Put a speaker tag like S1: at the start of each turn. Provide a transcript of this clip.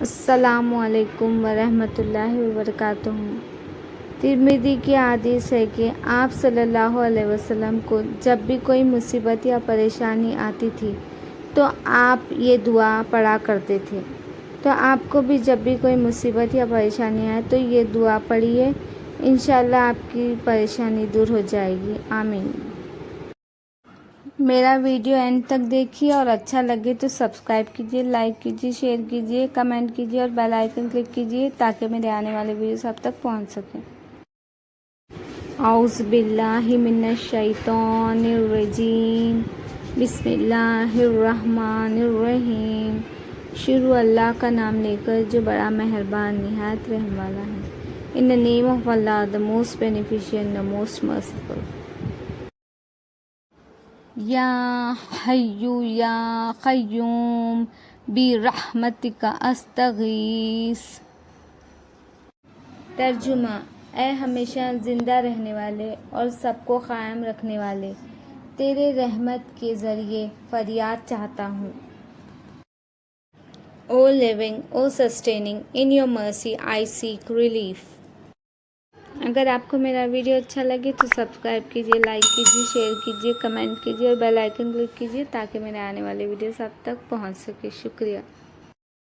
S1: السلام علیکم ورحمۃ اللہ وبرکاتہ۔ ترمذی کی حدیث ہے کہ آپ صلی اللہ علیہ وسلم کو جب بھی کوئی مصیبت یا پریشانی آتی تھی تو آپ یہ دعا پڑھا کرتے تھے۔ تو آپ کو بھی جب بھی کوئی مصیبت یا پریشانی آئے تو یہ دعا پڑھیے، انشاءاللہ آپ کی پریشانی دور ہو جائے گی، آمین۔ میرا ویڈیو اینڈ تک دیکھیے اور اچھا لگے تو سبسکرائب کیجیے، لائک کیجیے، شیئر کیجیے، کمنٹ کیجیے اور بیل آئیکن کلک کیجیے تاکہ میرے آنے والے ویڈیوز آپ تک پہنچ سکیں۔ اعوذ باللہ من الشیطان الرجیم، بسم اللہ الرحمن الرحیم۔ شروع اللہ کا نام لے کر جو بڑا مہربان نہایت رحم والا ہے۔ In the name of Allah, the most beneficent, the most merciful۔ یا حی یا قیوم برحمتک استغیث۔ ترجمہ: اے ہمیشہ زندہ رہنے والے اور سب کو قائم رکھنے والے، تیرے رحمت کے ذریعے فریاد چاہتا ہوں۔ O living, O sustaining, in your mercy I seek relief۔ اگر آپ کو میرا ویڈیو اچھا لگے تو سبسکرائب کیجیے، لائک کیجیے، شیئر کیجیے، کمنٹ کیجیے اور بیل آئیکن کلک کیجیے تاکہ میرے آنے والے ویڈیوز آپ تک پہنچ سکے۔ شکریہ۔